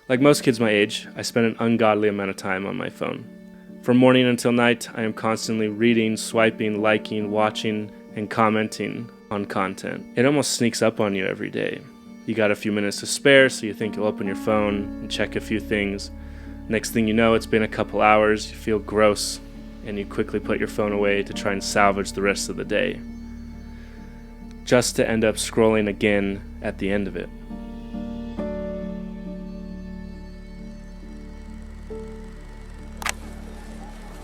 Like most kids my age, I spend an ungodly amount of time on my phone. From morning until night, I am constantly reading, swiping, liking, watching, and commenting on content. It almost sneaks up on you every day. You got a few minutes to spare, so you think you'll open your phone and check a few things. Next thing you know, it's been a couple hours, you feel gross, and you quickly put your phone away to try and salvage the rest of the day, just to end up scrolling again at the end of it.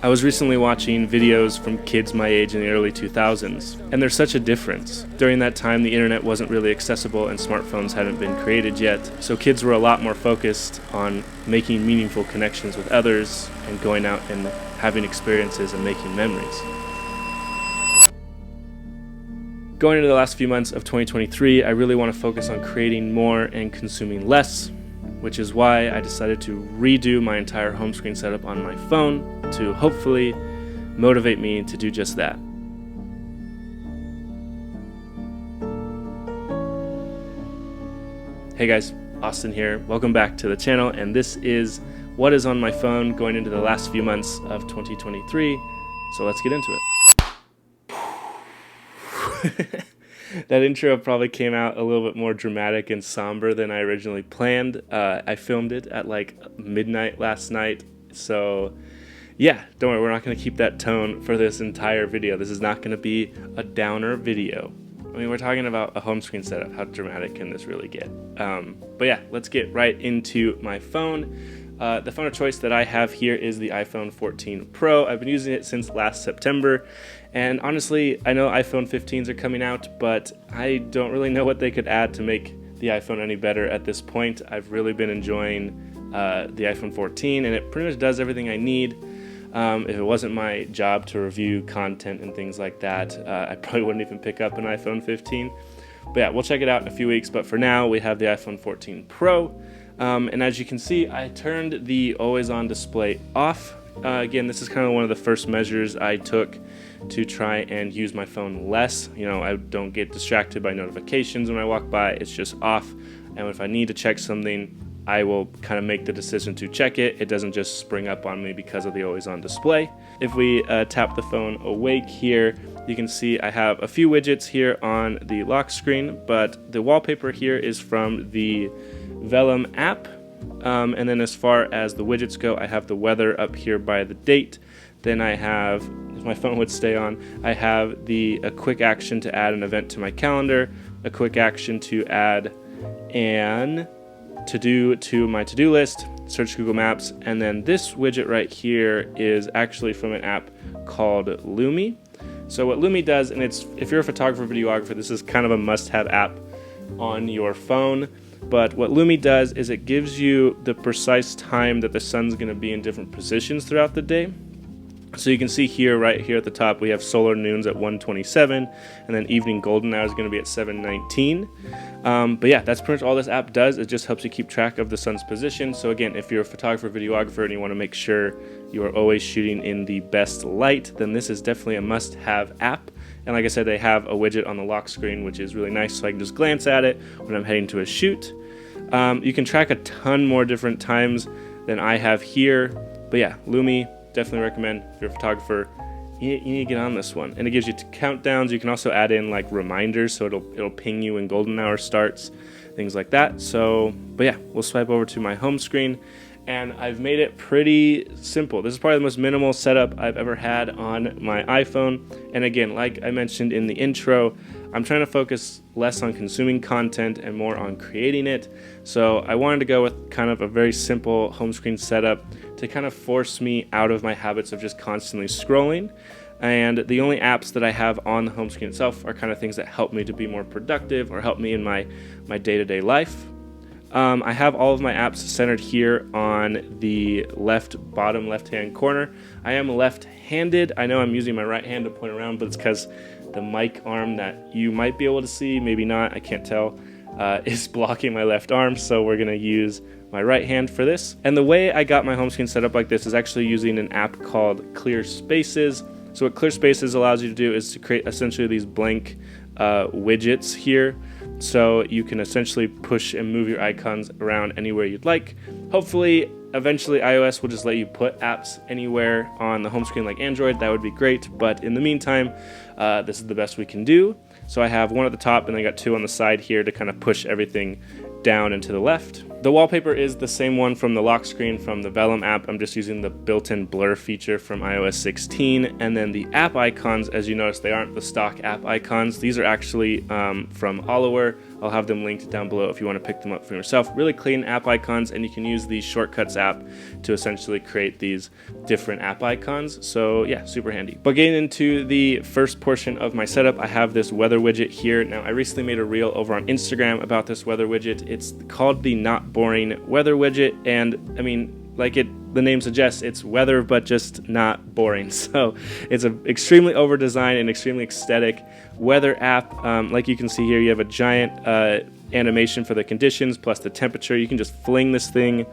I was recently watching videos from kids my age in the early 2000s, and there's such a difference. During that time, the internet wasn't really accessible and smartphones hadn't been created yet, so kids were a lot more focused on making meaningful connections with others and going out and having experiences and making memories. Going into the last few months of 2023, I really want to focus on creating more and consuming less, which is why I decided to redo my entire home screen setup on my phone to hopefully motivate me to do just that. Hey guys, Austin here. Welcome back to the channel, and this is what is on my phone going into the last few months of 2023. So let's get into it. That intro probably came out a little bit more dramatic and somber than I originally planned. I filmed it at like midnight last night, so yeah, don't worry, we're not going to keep that tone for this entire video. This is not going to be a downer video. I mean, we're talking about a home screen setup. How dramatic can this really get? But yeah, let's get right into my phone. The phone of choice that I have here is the iPhone 14 Pro. I've been using it since last September, and honestly, I know iPhone 15s are coming out, but I don't really know what they could add to make the iPhone any better at this point. I've really been enjoying the iPhone 14, and it pretty much does everything I need. If it wasn't my job to review content and things like that, I probably wouldn't even pick up an iPhone 15. But yeah, we'll check it out in a few weeks, but for now, we have the iPhone 14 Pro. And as you can see, I turned the always on display off. Again, this is kind of one of the first measures I took to try and use my phone less. You know, I don't get distracted by notifications when I walk by. It's just off. And if I need to check something, I will kind of make the decision to check it. It doesn't just spring up on me because of the always on display. If we tap the phone awake here, you can see I have a few widgets here on the lock screen, but the wallpaper here is from the Vellum app. And then as far as the widgets go, I have the weather up here by the date. Then I have, if my phone would stay on, I have a quick action to add an event to my calendar, a quick action to add an to-do to my to-do list, search Google Maps, and then this widget right here is actually from an app called Lumi. So what Lumi does, and if you're a photographer, videographer, this is kind of a must-have app on your phone. But what Lumi does is it gives you the precise time that the sun's going to be in different positions throughout the day. So you can see here, right here at the top, we have solar noons at 1:27, and then evening golden hour is going to be at 7:19. But yeah, that's pretty much all this app does. It just helps you keep track of the sun's position. So again, if you're a photographer, videographer, and you want to make sure you are always shooting in the best light, then this is definitely a must-have app. And like I said, they have a widget on the lock screen, which is really nice, so I can just glance at it when I'm heading to a shoot. You can track a ton more different times than I have here. But yeah, Lumi, definitely recommend if you're a photographer. You need to get on this one. And it gives you countdowns. You can also add in like reminders, so it'll ping you when golden hour starts, things like that. So, but yeah, we'll swipe over to my home screen, and I've made it pretty simple. This is probably the most minimal setup I've ever had on my iPhone. And again, like I mentioned in the intro, I'm trying to focus less on consuming content and more on creating it. So I wanted to go with kind of a very simple home screen setup to kind of force me out of my habits of just constantly scrolling. And the only apps that I have on the home screen itself are kind of things that help me to be more productive or help me in my day-to-day life. I have all of my apps centered here on the bottom left-hand corner. I am left-handed. I know I'm using my right hand to point around, but it's because the mic arm that you might be able to see, maybe not, I can't tell, is blocking my left arm, so we're going to use my right hand for this. And the way I got my home screen set up like this is actually using an app called Clear Spaces. So what Clear Spaces allows you to do is to create essentially these blank widgets here. so you can essentially push and move your icons around anywhere you'd like. Hopefully, eventually iOS will just let you put apps anywhere on the home screen like Android. That would be great, but in the meantime, this is the best we can do. So I have one at the top and I got two on the side here to kind of push everything down and to the left. The wallpaper is the same one from the lock screen from the Vellum app. I'm just using the built-in blur feature from iOS 16. And then the app icons, as you notice, they aren't the stock app icons. These are actually from OLIUR. I'll have them linked down below if you want to pick them up for yourself. Really clean app icons, and you can use the Shortcuts app to essentially create these different app icons. So yeah, super handy. But getting into the first portion of my setup, I have this weather widget here. Now, I recently made a reel over on Instagram about this weather widget. It's called the Not Boring Weather Widget, and I mean, like the name suggests, it's weather, but just not boring. So it's an extremely over-designed and extremely aesthetic weather app. Like you can see here, you have a giant animation for the conditions plus the temperature. You can just fling this thing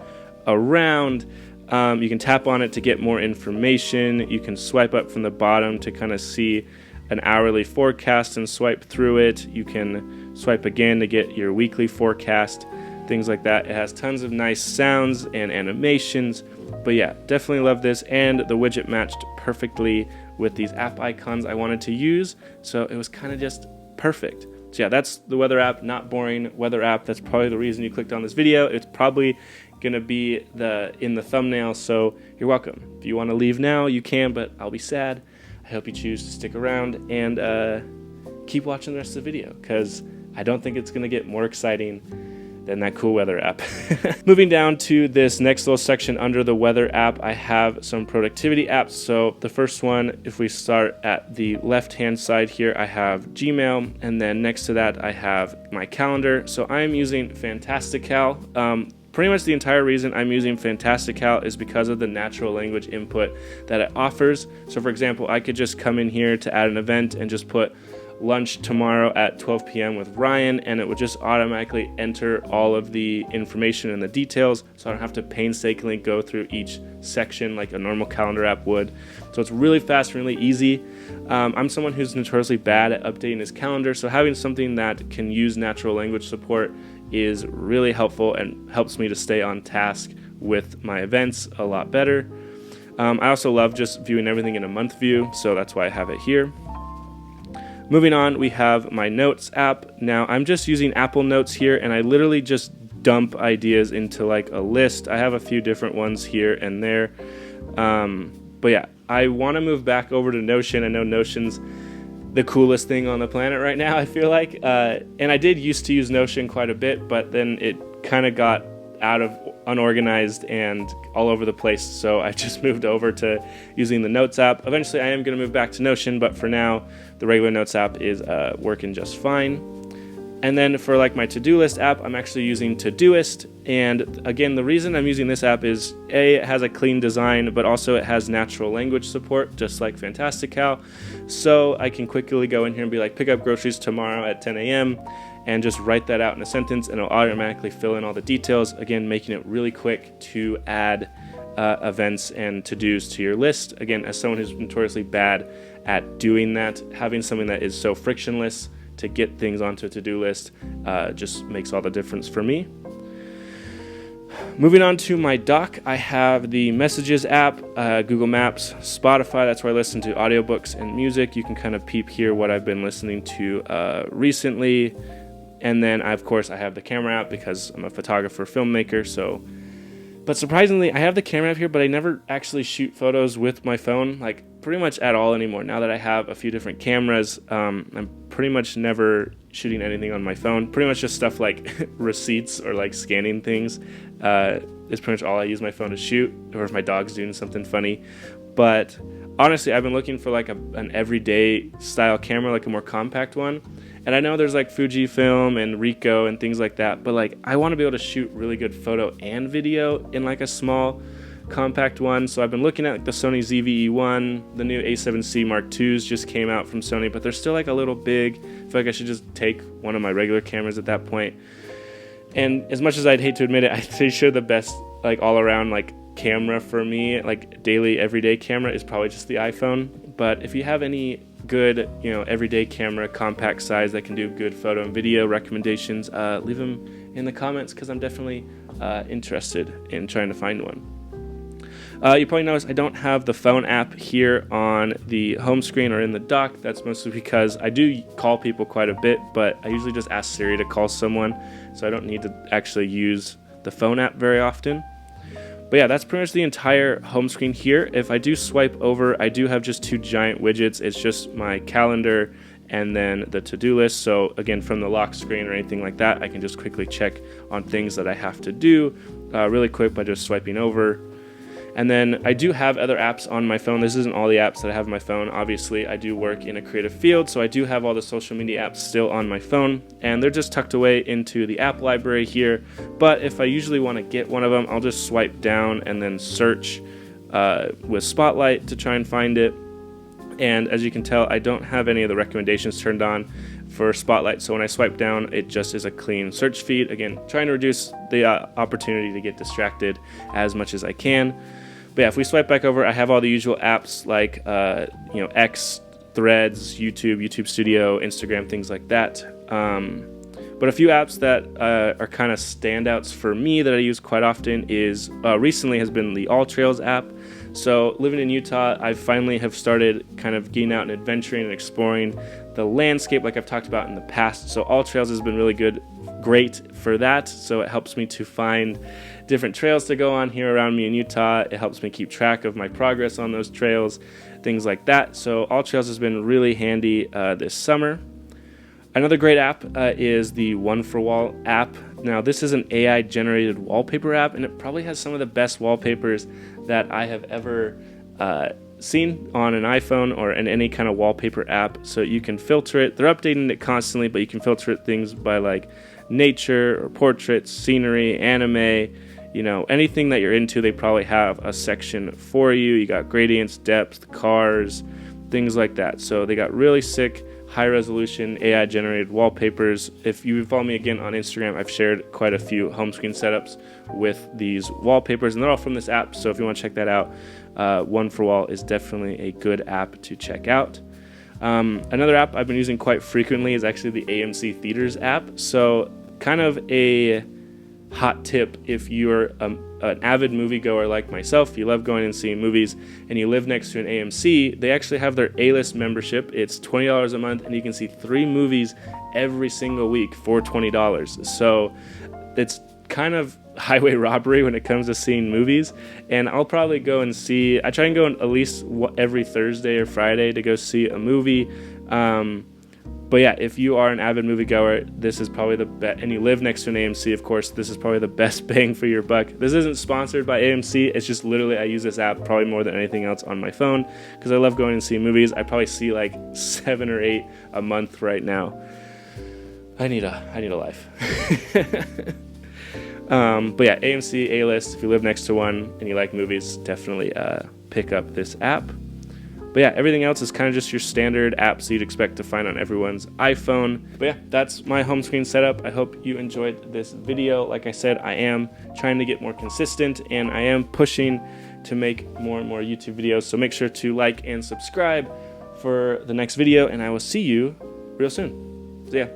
around. You can tap on it to get more information. You can swipe up from the bottom to kind of see an hourly forecast and swipe through it. You can swipe again to get your weekly forecast, things like that. It has tons of nice sounds and animations. But yeah, definitely love this, and the widget matched perfectly with these app icons I wanted to use, so it was kind of just perfect. So yeah, that's the weather app, Not Boring Weather app. That's probably the reason you clicked on this video. It's probably gonna be in the thumbnail, so you're welcome. If you want to leave now, you can, but I'll be sad. I hope you choose to stick around and keep watching the rest of the video, because I don't think it's gonna get more exciting than that cool weather app. Moving down to this next little section under the weather app, I have some productivity apps. So the first one, if we start at the left hand side here, I have Gmail, and then next to that I have my calendar. So I'm using Fantastical. Pretty much the entire reason I'm using Fantastical is because of the natural language input that it offers. So for example, I could just come in here to add an event and just put lunch tomorrow at 12 p.m. with Ryan, and it would just automatically enter all of the information and the details, so I don't have to painstakingly go through each section like a normal calendar app would. So it's really fast and really easy. I'm someone who's notoriously bad at updating his calendar, so having something that can use natural language support is really helpful and helps me to stay on task with my events a lot better. I also love just viewing everything in a month view, so that's why I have it here. Moving on, we have my Notes app. Now, I'm just using Apple Notes here, and I literally just dump ideas into like a list. I have a few different ones here and there. But yeah, I want to move back over to Notion. I know Notion's the coolest thing on the planet right now, I feel like. And I did used to use Notion quite a bit, but then it kind of got out of unorganized and all over the place, so I just moved over to using the Notes app. Eventually I am going to move back to Notion, but for now the regular Notes app is working just fine. And then for like my to-do list app, I'm actually using Todoist, and again, the reason I'm using this app is A, it has a clean design, but also it has natural language support just like Fantastical, so I can quickly go in here and be like, pick up groceries tomorrow at 10 a.m. and just write that out in a sentence, and it'll automatically fill in all the details, again making it really quick to add events and to-dos to your list. Again, as someone who's notoriously bad at doing that, having something that is so frictionless to get things onto a to-do list just makes all the difference for me. Moving on to my dock, I have the Messages app, Google Maps, Spotify. That's where I listen to audiobooks and music. You can kind of peep here what I've been listening to recently. And then, of course, I have the camera app because I'm a photographer, filmmaker. But surprisingly, I have the camera app here, but I never actually shoot photos with my phone, like pretty much at all anymore. Now that I have a few different cameras, I'm pretty much never shooting anything on my phone. Pretty much just stuff like receipts or like scanning things is pretty much all I use my phone to shoot, or if my dog's doing something funny. But honestly, I've been looking for like an everyday style camera, like a more compact one. And I know there's like Fujifilm and Ricoh and things like that, but like I want to be able to shoot really good photo and video in like a small compact one. So I've been looking at like the Sony ZV-E1, the new A7C Mark IIs just came out from Sony, but they're still like a little big. I feel like I should just take one of my regular cameras at that point. And as much as I'd hate to admit it, I'm pretty sure the best like all around like camera for me, like daily everyday camera, is probably just the iPhone. But if you have any good, everyday camera, compact size that can do good photo and video recommendations, leave them in the comments, because I'm definitely interested in trying to find one. You probably noticed I don't have the phone app here on the home screen or in the dock. That's mostly because I do call people quite a bit, but I usually just ask Siri to call someone, so I don't need to actually use the phone app very often. But yeah, that's pretty much the entire home screen here. If I do swipe over, I do have just two giant widgets. It's just my calendar and then the to-do list. So again, from the lock screen or anything like that, I can just quickly check on things that I have to do really quick by just swiping over. And then I do have other apps on my phone. This isn't all the apps that I have on my phone. Obviously, I do work in a creative field, so I do have all the social media apps still on my phone, and they're just tucked away into the app library here. But if I usually want to get one of them, I'll just swipe down and then search with Spotlight to try and find it. And as you can tell, I don't have any of the recommendations turned on for Spotlight, so when I swipe down, it just is a clean search feed. Again, trying to reduce the opportunity to get distracted as much as I can. But yeah, if we swipe back over, I have all the usual apps like X, Threads, YouTube Studio, Instagram, things like that. But a few apps that are kind of standouts for me that I use quite often is recently has been the AllTrails app. So living in Utah, I finally have started kind of getting out and adventuring and exploring the landscape like I've talked about in the past. So AllTrails has been really great for that. So it helps me to find different trails to go on here around me in Utah. It helps me keep track of my progress on those trails, things like that. So AllTrails has been really handy this summer. Another great app is the One for Wall app. Now, this is an AI generated wallpaper app, and it probably has some of the best wallpapers that I have ever seen on an iPhone or in any kind of wallpaper app. So you can filter it. They're updating it constantly, but you can filter it things by like nature or portraits, scenery, anime, anything that you're into. They probably have a section for you. You got gradients, depth, cars, things like that. So they got really sick, high resolution AI generated wallpapers. If you follow me again on Instagram, I've shared quite a few home screen setups with these wallpapers, and they're all from this app. So if you want to check that out, One for Wall is definitely a good app to check out. Another app I've been using quite frequently is actually the AMC Theaters app. So kind of a hot tip if you're an avid moviegoer like myself, you love going and seeing movies, and you live next to an AMC, they actually have their A-list membership. It's $20 a month, and you can see 3 movies every single week for $20. So it's kind of highway robbery when it comes to seeing movies, and I'll probably go and I try and go at least every Thursday or Friday to go see a movie. But yeah, if you are an avid moviegoer, this is probably the best, and you live next to an AMC, of course, this is probably the best bang for your buck. This isn't sponsored by AMC, it's just literally I use this app probably more than anything else on my phone, because I love going and seeing movies. I probably see like 7 or 8 a month right now. I need a life. But yeah, AMC, A-list, if you live next to one and you like movies, definitely pick up this app. But yeah, everything else is kind of just your standard apps you'd expect to find on everyone's iPhone. But yeah, that's my home screen setup. I hope you enjoyed this video. Like I said, I am trying to get more consistent, and I am pushing to make more and more YouTube videos. So make sure to like and subscribe for the next video, and I will see you real soon. So yeah.